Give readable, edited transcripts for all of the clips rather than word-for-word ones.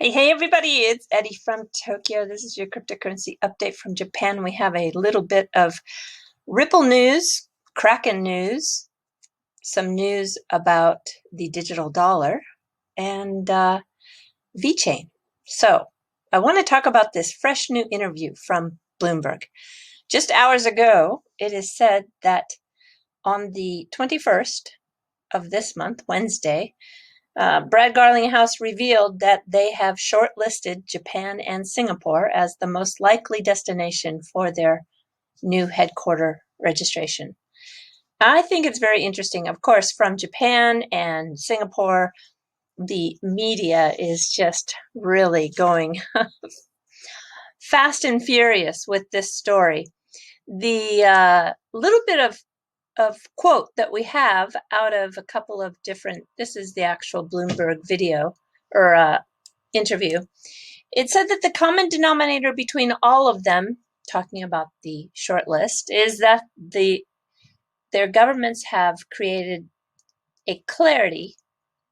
Hey, everybody, it's Eddie from Tokyo. This is your cryptocurrency update from Japan. We have a little bit of Ripple news, Kraken news, some news about the digital dollar, and VeChain. So I want to talk about this fresh new interview from Bloomberg. Just hours ago, it is said that on the 21st of this month, Wednesday, Brad Garlinghouse revealed that they have shortlisted Japan and Singapore as the most likely destination for their new headquarter registration. I think it's very interesting. Of course, from Japan and Singapore, the media is just really going fast and furious with this story. The little bit of quote that we have out of a couple of different, this is the actual Bloomberg video or interview. It said that the common denominator between all of them, talking about the short list, is that their governments have created a clarity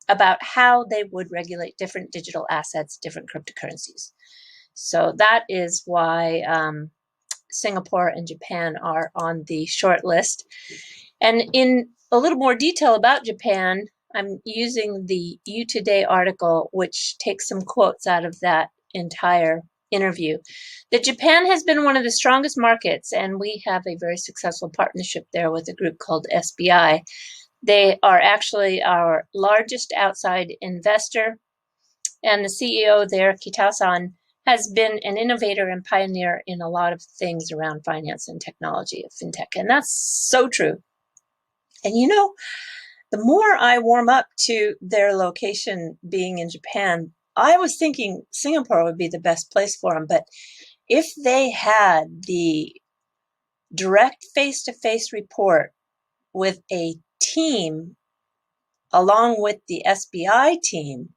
about how they would regulate different digital assets, different cryptocurrencies. So that is why Singapore and Japan are on the short list. And in a little more detail about Japan, I'm using the You Today article, which takes some quotes out of that entire interview. That Japan has been one of the strongest markets, and we have a very successful partnership there with a group called SBI. They are actually our largest outside investor, and the CEO there, Kitao-san, has been an innovator and pioneer in a lot of things around finance and technology, fintech, and that's so true. And you know, the more I warm up to their location being in Japan, I was thinking Singapore would be the best place for them. But if they had the direct face-to-face report with a team along with the SBI team,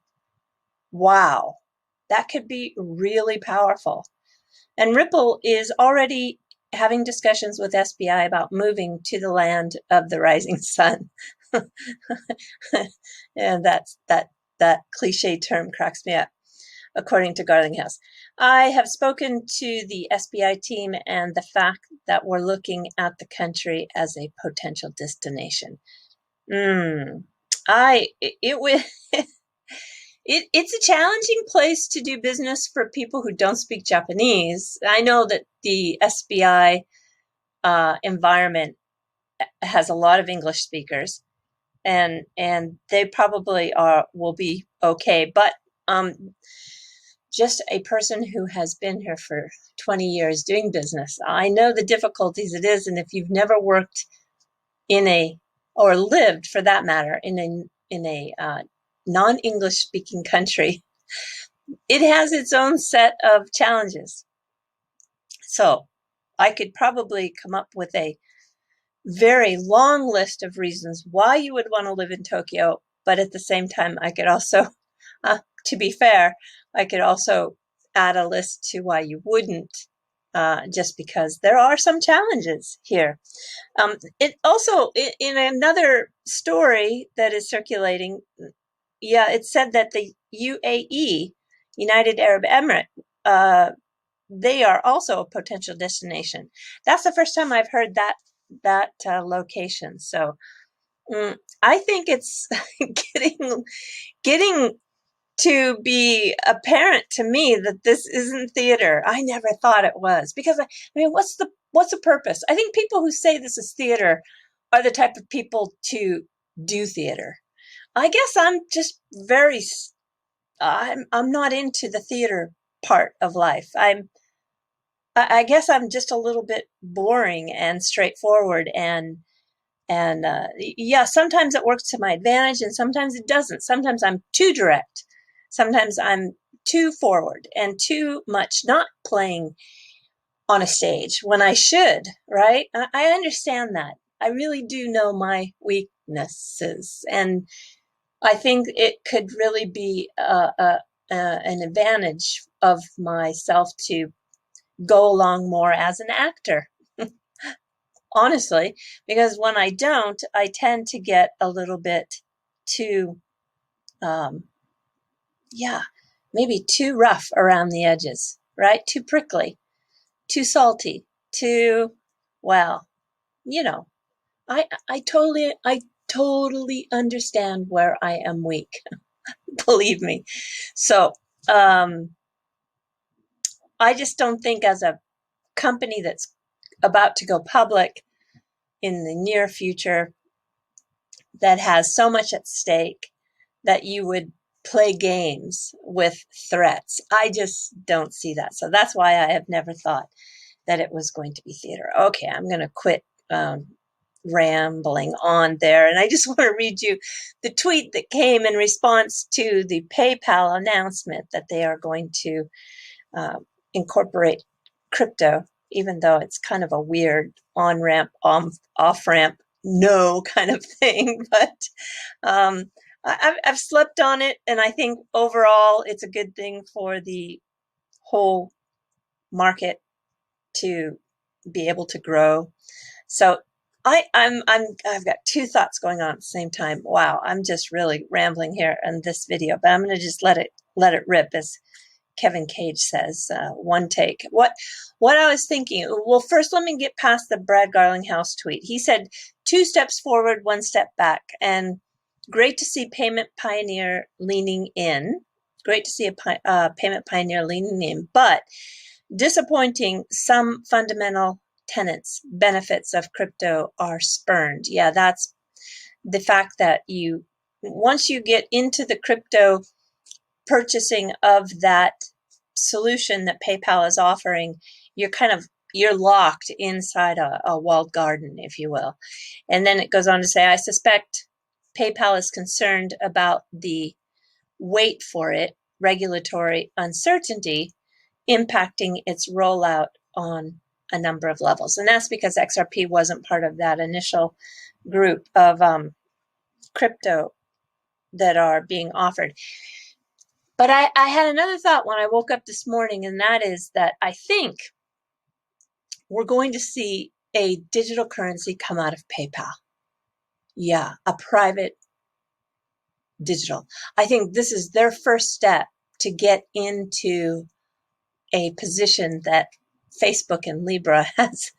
wow, that could be really powerful. And Ripple is already having discussions with SBI about moving to the land of the rising sun. And that cliche term cracks me up, according to Garlinghouse. I have spoken to the SBI team and the fact that we're looking at the country as a potential destination. It's a challenging place to do business for people who don't speak Japanese. I know that the SBI environment has a lot of English speakers, and they probably will be okay. But just a person who has been here for 20 years doing business, I know the difficulties it is, and if you've never worked or lived, for that matter, in a non-English speaking country, it has its own set of challenges. So I could probably come up with a very long list of reasons why you would want to live in Tokyo, but at the same time, I could also, to be fair, I could also add a list to why you wouldn't, just because there are some challenges here. It also, in another story that is circulating, it said that the UAE, United Arab Emirates, they are also a potential destination. That's the first time I've heard that location. So I think it's getting to be apparent to me that this isn't theater. I never thought it was, because I mean, what's the purpose? I think people who say this is theater are the type of people to do theater. I guess I'm just I'm not into the theater part of life. I guess I'm just a little bit boring and straightforward, and sometimes it works to my advantage and sometimes it doesn't. Sometimes I'm too direct. Sometimes I'm too forward and too much not playing on a stage when I should, right? I understand that. I really do know my weaknesses, and I think it could really be an advantage of myself to go along more as an actor, honestly, because when I don't, I tend to get a little bit too, maybe too rough around the edges, right? Too prickly, too salty, too, well, you know, I totally understand where I am weak. Believe me. So, I just don't think as a company that's about to go public in the near future that has so much at stake that you would play games with threats. I just don't see that. So that's why I have never thought that it was going to be theater. Okay, I'm going to quit rambling on there. And I just want to read you the tweet that came in response to the PayPal announcement that they are going to incorporate crypto, even though it's kind of a weird on-ramp, off-ramp, no kind of thing. But I've slept on it, and I think overall it's a good thing for the whole market to be able to grow. So I've got two thoughts going on at the same time. Wow, I'm just really rambling here in this video, but I'm going to just let it rip, as Kevin Cage says, one take. What I was thinking, well, first let me get past the Brad Garlinghouse tweet. He said 2 steps forward, 1 step back, and great to see Payment Pioneer leaning in. Great to see a Payment Pioneer leaning in, but disappointing, some fundamental tenets, benefits of crypto are spurned. Yeah, that's the fact that once you get into the crypto purchasing of that solution that PayPal is offering, you're locked inside a walled garden, if you will. And then it goes on to say, I suspect PayPal is concerned about the wait for it regulatory uncertainty impacting its rollout on a number of levels. And that's because XRP wasn't part of that initial group of crypto that are being offered. But I had another thought when I woke up this morning, and that is that I think we're going to see a digital currency come out of PayPal. Yeah, a private digital. I think this is their first step to get into a position that Facebook and Libra has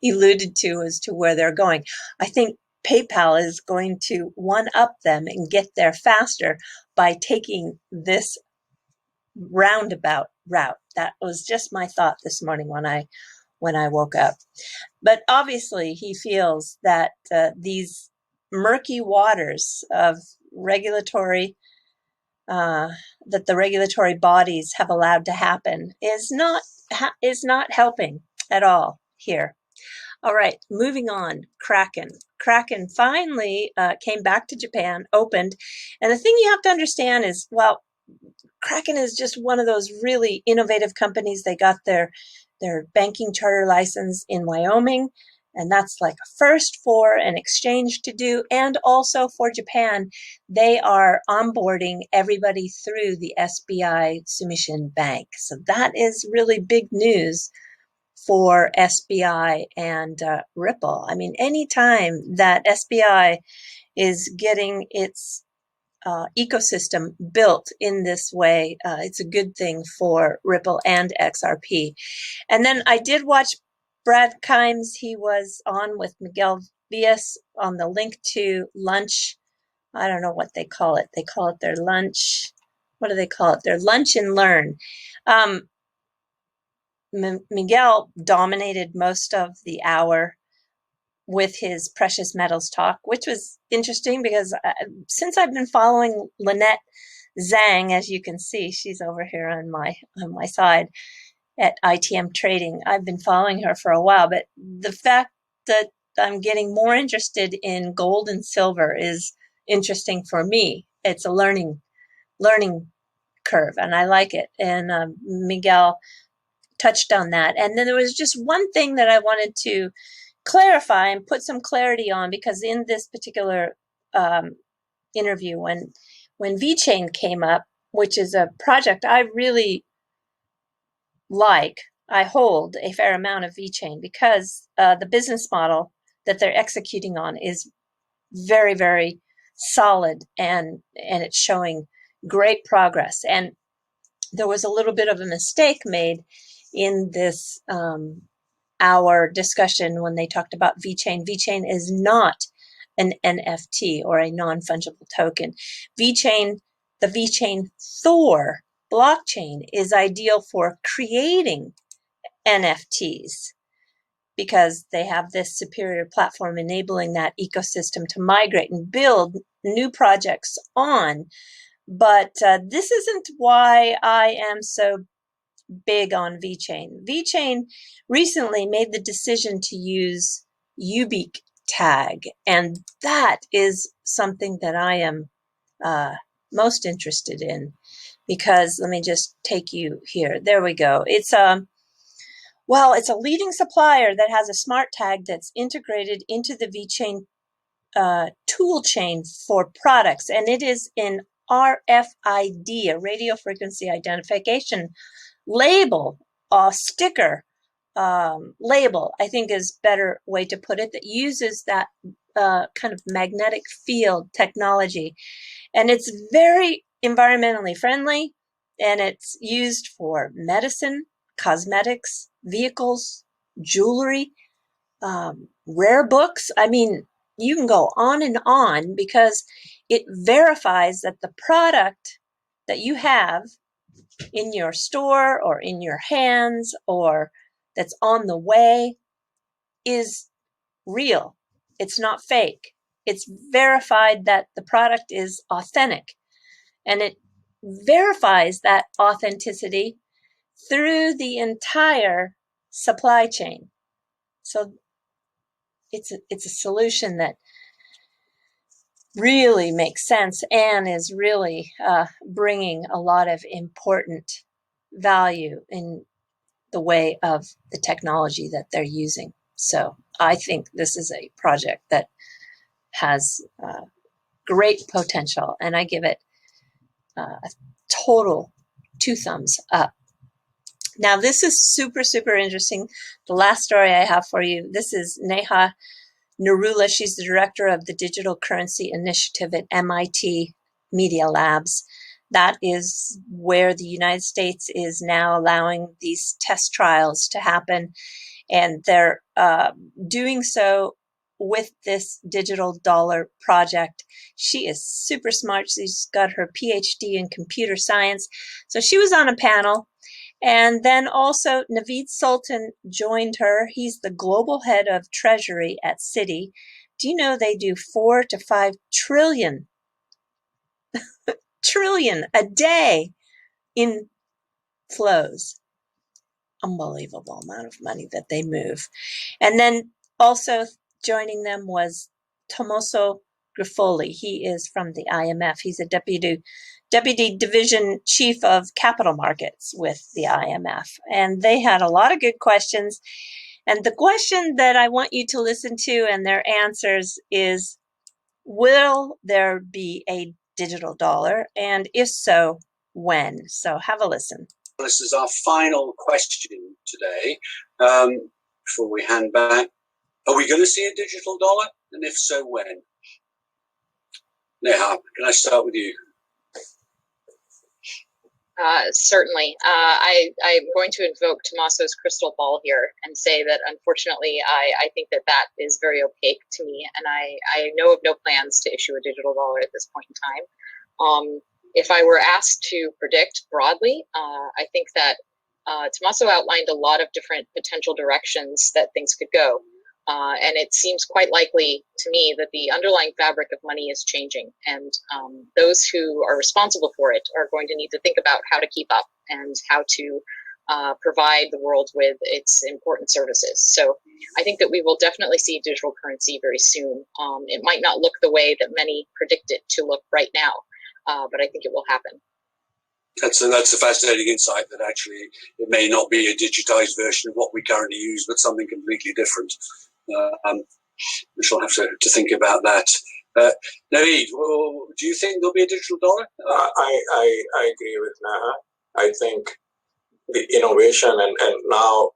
alluded to as to where they're going. I think PayPal is going to one-up them and get there faster by taking this roundabout route. That was just my thought this morning when I woke up. But obviously he feels that these murky waters of regulatory that the regulatory bodies have allowed to happen is not helping at all here. All right, moving on. Kraken finally came back to Japan, opened, and the thing you have to understand is, well, Kraken is just one of those really innovative companies. They got their banking charter license in Wyoming, and that's like a first for an exchange to do. And also for Japan, they are onboarding everybody through the SBI Sumishin Bank. So that is really big news for SBI and Ripple. I mean, anytime that SBI is getting its ecosystem built in this way, it's a good thing for Ripple and XRP. And then I did watch Brad Kimes. He was on with Miguel Vias on the Linqto lunch. I don't know what they call it. They call it their lunch. What do they call it? Their lunch and learn. Miguel dominated most of the hour with his precious metals talk, which was interesting because since I've been following Lynette Zhang, as you can see, she's over here on my side at ITM Trading. I've been following her for a while, but the fact that I'm getting more interested in gold and silver is interesting for me. It's a learning curve, and I like it. And Miguel touched on that. And then there was just one thing that I wanted to clarify and put some clarity on, because in this particular interview, when VeChain came up, which is a project I really like, I hold a fair amount of VeChain because the business model that they're executing on is very, very solid, and it's showing great progress. And there was a little bit of a mistake made in this our discussion when they talked about VeChain. VeChain is not an NFT or a non-fungible token. VeChain, the VeChain Thor blockchain is ideal for creating NFTs because they have this superior platform enabling that ecosystem to migrate and build new projects on. But this isn't why I am so big on VeChain. VeChain recently made the decision to use Ubique tag, and that is something that I am most interested in, because let me just take you here. There we go. It's it's a leading supplier that has a smart tag that's integrated into the VeChain tool chain for products, and it is an RFID, a radio frequency identification label, sticker, label, I think is a better way to put it, that uses that kind of magnetic field technology. And it's very environmentally friendly, and it's used for medicine, cosmetics, vehicles, jewelry, rare books. I mean, you can go on because it verifies that the product that you have in your store or in your hands or that's on the way is real. It's not fake. It's verified that the product is authentic, and it verifies that authenticity through the entire supply chain. So it's a solution that really makes sense and is really bringing a lot of important value in the way of the technology that they're using. So I think this is a project that has great potential, and I give it a total 2 thumbs up. Now, this is super, super interesting. The last story I have for you, this is Neha Narula. She's the director of the Digital Currency Initiative at MIT Media Labs. That is where the United States is now allowing these test trials to happen. And they're doing so with this digital dollar project. She is super smart. She's got her PhD in computer science. So she was on a panel. And then also Naveed Sultan joined her. He's the global head of treasury at Citi. Do you know they do 4 to 5 trillion a day in flows? Unbelievable amount of money that they move. And then also joining them was Tommaso Grifoli. He is from the IMF. He's a deputy division chief of capital markets with the IMF. And they had a lot of good questions. And the question that I want you to listen to and their answers is, will there be a digital dollar? And if so, when? So have a listen. This is our final question today. Before we hand back, are we going to see a digital dollar? And if so, when? Neha, can I start with you? Certainly. I'm going to invoke Tommaso's crystal ball here and say that unfortunately, I think that is very opaque to me, and I know of no plans to issue a digital dollar at this point in time. If I were asked to predict broadly, I think that Tommaso outlined a lot of different potential directions that things could go. And it seems quite likely to me that the underlying fabric of money is changing, and those who are responsible for it are going to need to think about how to keep up and how to provide the world with its important services. So I think that we will definitely see digital currency very soon. It might not look the way that many predict it to look right now, but I think it will happen. That's a fascinating insight, that actually it may not be a digitized version of what we currently use, but something completely different. We shall have to think about that. Naveed, do you think there'll be a digital dollar? I agree with Neha. I think the innovation and now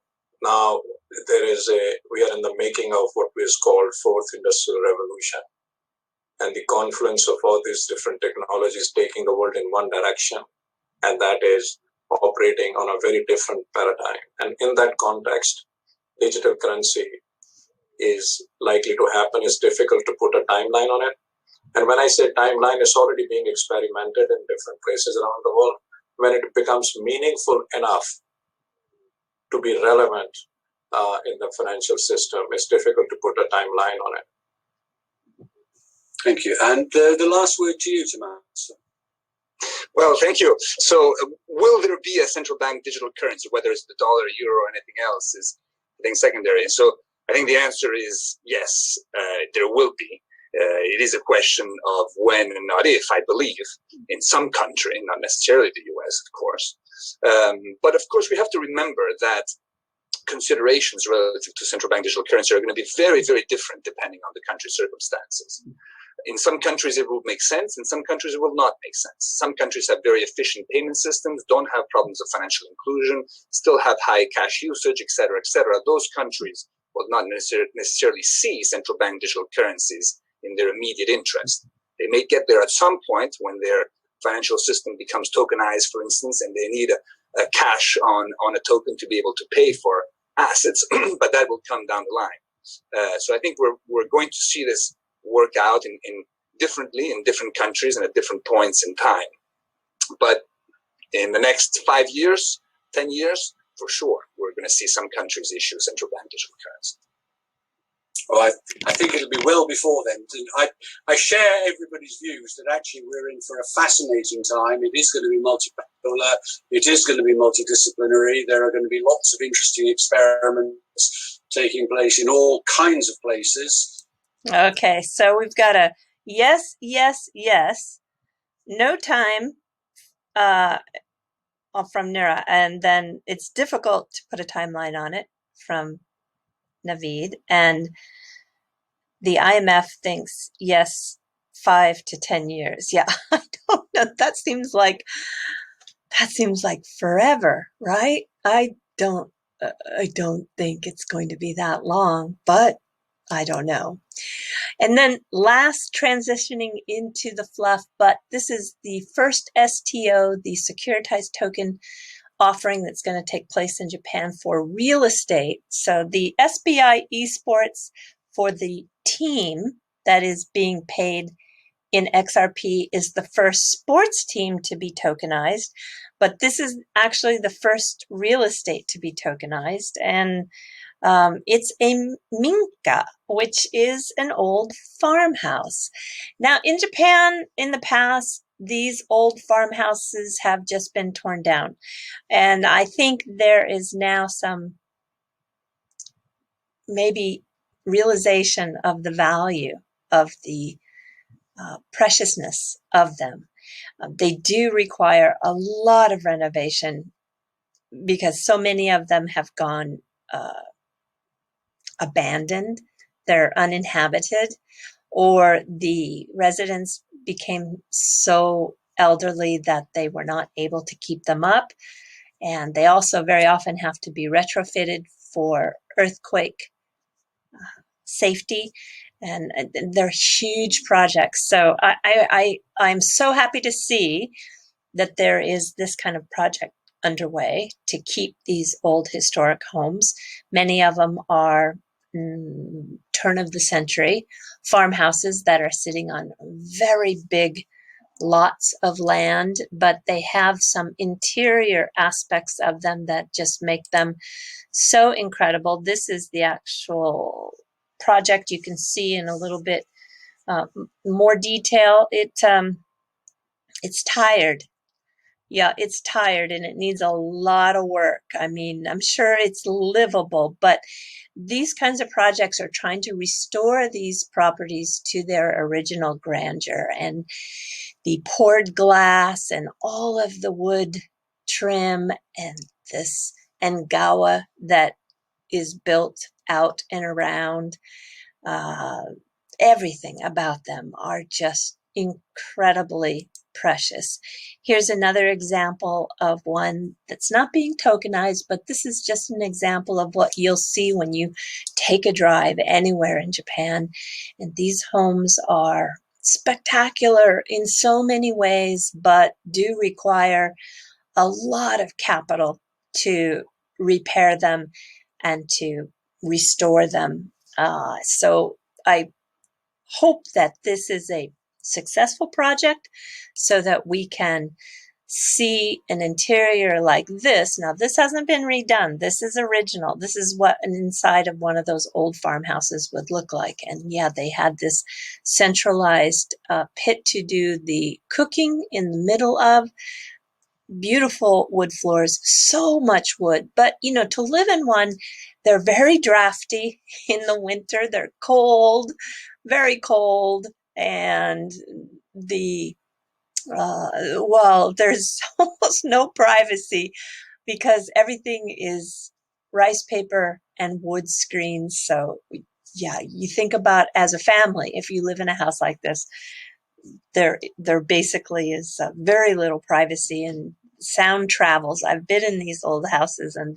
we are in the making of what is called fourth industrial revolution, and the confluence of all these different technologies taking the world in one direction, and that is operating on a very different paradigm. And in that context, digital currency is likely to happen. It's difficult to put a timeline on it. And when I say timeline, it's already being experimented in different places around the world. When it becomes meaningful enough to be relevant in the financial system, it's difficult to put a timeline on it. Thank you. And the last word to you, Tomas. Well, thank you. So will there be a central bank digital currency, whether it's the dollar, euro, or anything else, is, I think, secondary. So I think the answer is yes, there will be. It is a question of when and not if, I believe, in some country, not necessarily the US, of course. But of course, we have to remember that considerations relative to central bank digital currency are going to be very, very different depending on the country's circumstances. In some countries, it will make sense. In some countries, it will not make sense. Some countries have very efficient payment systems, don't have problems of financial inclusion, still have high cash usage, et cetera, et cetera. Those countries will not necessarily see central bank digital currencies in their immediate interest. They may get there at some point when their financial system becomes tokenized, for instance, and they need a cash on a token to be able to pay for assets, but that will come down the line. So I think we're going to see this work out in differently in different countries and at different points in time. But in the next 5 years, 10 years, for sure, we're going to see some countries issue central bank digital currency. Well, I think it'll be well before then. And I share everybody's views that actually we're in for a fascinating time. It is going to be multipolar. It is going to be multidisciplinary. There are going to be lots of interesting experiments taking place in all kinds of places. Okay, so we've got a yes, yes, yes, no time from Nira, and then it's difficult to put a timeline on it from Naveed, and the IMF thinks yes, 5 to 10 years. Yeah, I don't know. That seems like forever, right? I don't think it's going to be that long, but I don't know. And then last, transitioning into the fluff, but this is the first STO, the securitized token offering that's going to take place in Japan for real estate. So the SBI Esports for the team that is being paid in XRP is the first sports team to be tokenized, but this is actually the first real estate to be tokenized, and it's a minka, which is an old farmhouse. Now, in Japan, in the past, these old farmhouses have just been torn down. And I think there is now some maybe realization of the value of the preciousness of them. They do require a lot of renovation because so many of them have gone abandoned, they're uninhabited, or the residents became so elderly that they were not able to keep them up. And they also very often have to be retrofitted for earthquake safety. And they're huge projects. So I'm so happy to see that there is this kind of project underway to keep these old historic homes. Many of them are turn of the century farmhouses that are sitting on very big lots of land, but they have some interior aspects of them that just make them so incredible. This is the actual project. You can see in a little bit more detail. It's tired. Yeah, it's tired and it needs a lot of work. I mean, I'm sure it's livable, but these kinds of projects are trying to restore these properties to their original grandeur, and the poured glass and all of the wood trim and this engawa that is built out and around, everything about them are just incredibly precious. Here's another example of one that's not being tokenized, but this is just an example of what you'll see when you take a drive anywhere in Japan. And these homes are spectacular in so many ways, but do require a lot of capital to repair them and to restore them. So I hope that this is a successful project so that we can see an interior like this. Now, this hasn't been redone. This is original. This is what an inside of one of those old farmhouses would look like. And yeah, they had this centralized pit to do the cooking in the middle of. Beautiful wood floors, so much wood. But, you know, to live in one, they're very drafty in the winter. They're cold, very cold. And well, there's almost no privacy because everything is rice paper and wood screens. So yeah, you think about as a family, if you live in a house like this, there basically is very little privacy and sound travels. I've been in these old houses and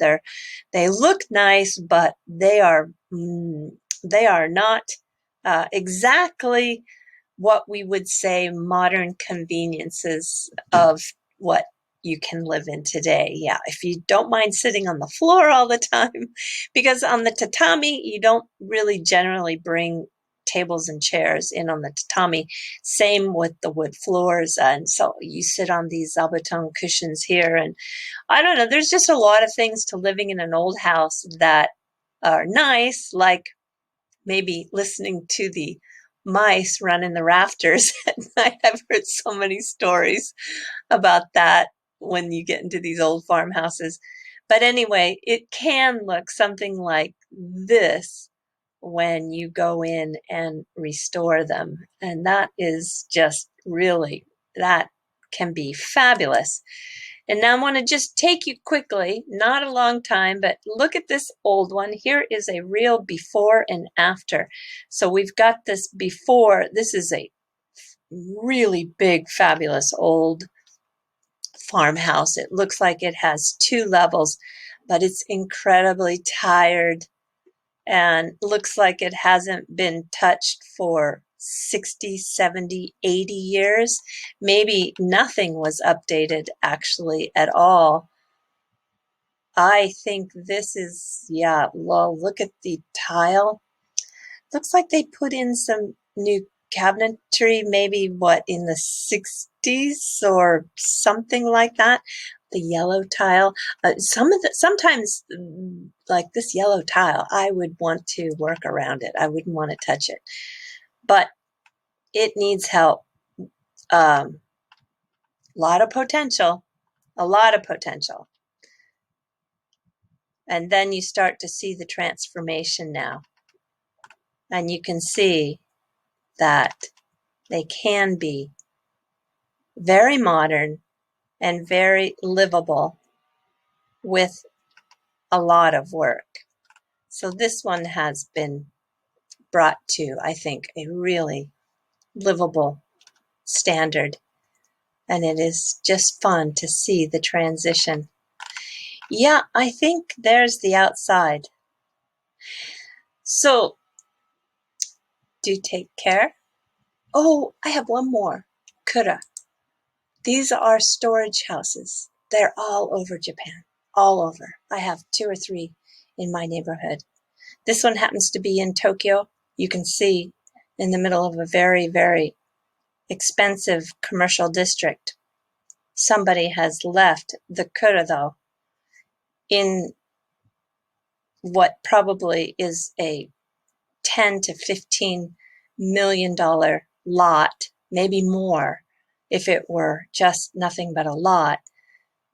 they look nice, but they are not exactly what we would say modern conveniences of what you can live in today. Yeah, if you don't mind sitting on the floor all the time, because on the tatami, you don't really generally bring tables and chairs in on the tatami. Same with the wood floors. And so you sit on these zabuton cushions here. And I don't know, there's just a lot of things to living in an old house that are nice, like maybe listening to the mice run in the rafters at night. I've heard so many stories about that when you get into these old farmhouses. But anyway, it can look something like this when you go in and restore them. And that is just really, that can be fabulous. And now I want to just take you quickly, not a long time, but look at this old one. Here is a real before and after. So we've got this before. This is a really big, fabulous old farmhouse. It looks like it has 2 levels, but it's incredibly tired and looks like it hasn't been touched for 60, 70, 80 years. Maybe nothing was updated actually at all. I think this is, yeah, well, look at the tile. Looks like they put in some new cabinetry, maybe what, in the 60s or something like that. The yellow tile. Sometimes like this yellow tile, I would want to work around it. I wouldn't want to touch it, but it needs help. Lot of potential, a lot of potential. And then you start to see the transformation now. And you can see that they can be very modern and very livable with a lot of work. So this one has been brought to, I think, a really livable standard. And it is just fun to see the transition. Yeah, I think there's the outside. So do take care. Oh, I have one more. Kura. These are storage houses. They're all over Japan. All over. I have 2 or 3 in my neighborhood. This one happens to be in Tokyo. You can see in the middle of a very, very expensive commercial district. Somebody has left the kura, though, in what probably is a $10 to $15 million lot, maybe more if it were just nothing but a lot.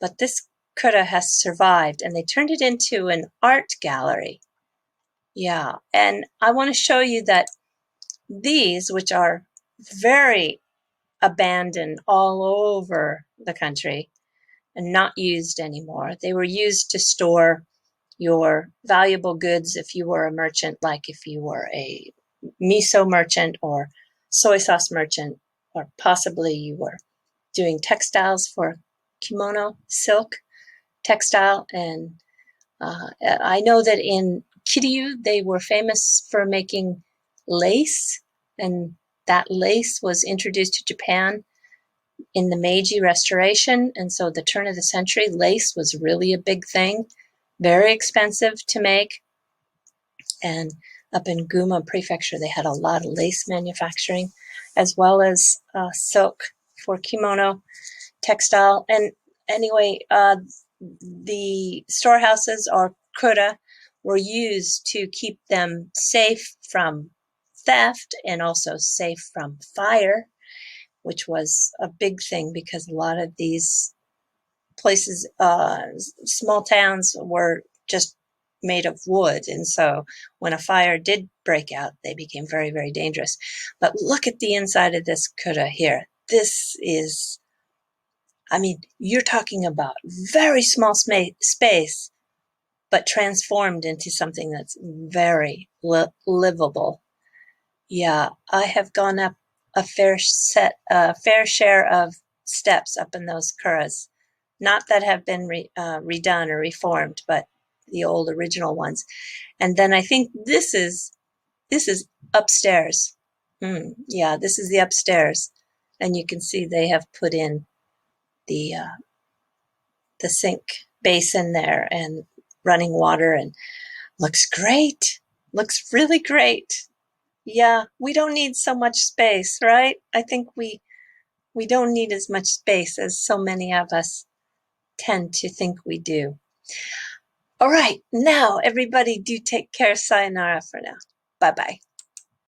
But this kura has survived, and they turned it into an art gallery. Yeah, and I want to show you that these, which are very abandoned all over the country and not used anymore, they were used to store your valuable goods if you were a merchant, like if you were a miso merchant or soy sauce merchant, or possibly you were doing textiles for kimono, silk textile. And I know that in Kiryu, they were famous for making lace, and that lace was introduced to Japan in the Meiji Restoration, and so the turn of the century, lace was really a big thing, very expensive to make. And up in Guma Prefecture, they had a lot of lace manufacturing, as well as silk for kimono textile. And anyway, the storehouses, or kura, were used to keep them safe from theft and also safe from fire, which was a big thing because a lot of these places, small towns, were just made of wood. And so when a fire did break out, they became very, very dangerous. But look at the inside of this kura here. This is, I mean, you're talking about very small space, but transformed into something that's very livable. Yeah, I have gone up a fair share of steps up in those kuras, not that have been redone or reformed, but the old original ones. And then I think this is upstairs. Yeah, this is the upstairs, and you can see they have put in the sink basin there and running water, and looks great. Looks really great. Yeah, we don't need so much space, right? I think we don't need as much space as so many of us tend to think we do. All right, now everybody do take care. Sayonara for now. Bye-bye.